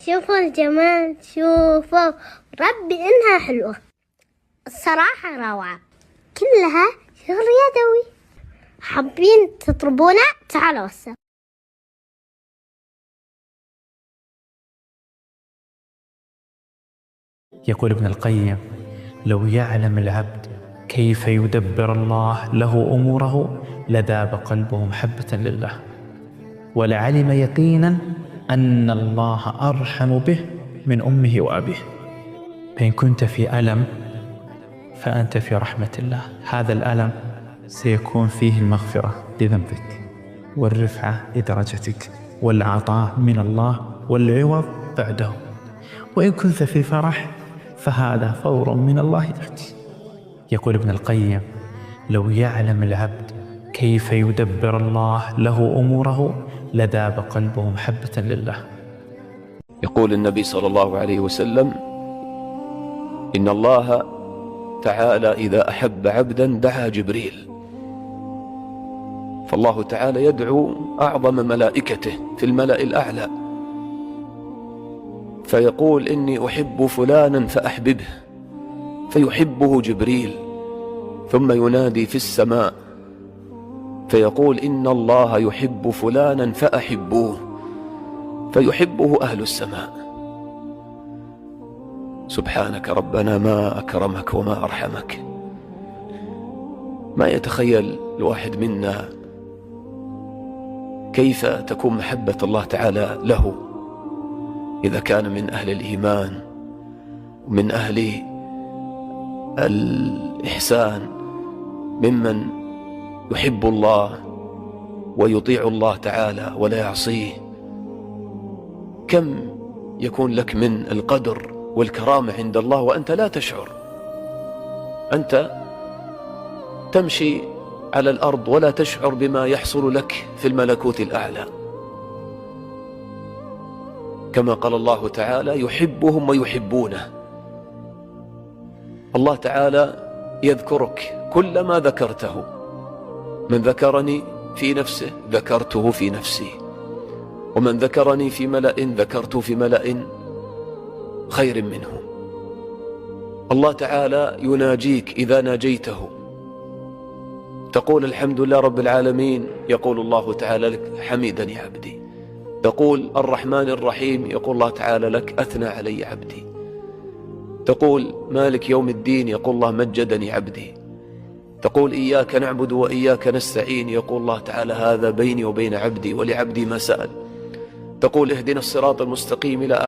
شوفوا الجمال، شوفوا ربي إنها حلوة الصراحة، روعة كلها شغل يدوي. حابين تطلبونا؟ تعالوا هسه. يقول ابن القيم: لو يعلم العبد كيف يدبر الله له أموره لذاب قلبه محبة لله، ولعلم يقينا أن الله أرحم به من أمه وأبيه. فإن كنت في ألم فأنت في رحمة الله. هذا الألم سيكون فيه المغفرة لذنبك والرفعة لدرجتك والعطاء من الله والعوض بعده. وإن كنت في فرح فهذا فور من الله لك. يقول ابن القيم: لو يعلم العبد كيف يدبر الله له أموره لذاب قلبه محبة لله. يقول النبي صلى الله عليه وسلم: إن الله تعالى إذا أحب عبدا دعا جبريل. فالله تعالى يدعو أعظم ملائكته في الملأ الأعلى فيقول: إني أحب فلانا فأحببه، فيحبه جبريل، ثم ينادي في السماء فيقول: إن الله يحب فلانا فأحبوه، فيحبه أهل السماء. سبحانك ربنا ما أكرمك وما أرحمك. ما يتخيل الواحد منا كيف تكون محبة الله تعالى له إذا كان من أهل الإيمان ومن أهل الإحسان، ممن يحب الله ويطيع الله تعالى ولا يعصيه. كم يكون لك من القدر والكرامة عند الله وأنت لا تشعر. أنت تمشي على الأرض ولا تشعر بما يحصل لك في الملكوت الأعلى، كما قال الله تعالى: يحبهم ويحبونه. الله تعالى يذكرك كلما ذكرته. من ذكرني في نفسه ذكرته في نفسي، ومن ذكرني في ملأ ذكرته في ملأ خير منه. الله تعالى يناجيك إذا ناجيته، تقول: الحمد لله رب العالمين، يقول الله تعالى لك: حمدني عبدي. تقول: الرحمن الرحيم، يقول الله تعالى لك: أثنى علي عبدي. تقول: مالك يوم الدين، يقول الله: مجدني عبدي. تقول: إياك نعبد وإياك نستعين، يقول الله تعالى: هذا بيني وبين عبدي ولعبدي ما سأل. تقول: اهدنا الصراط المستقيم إلى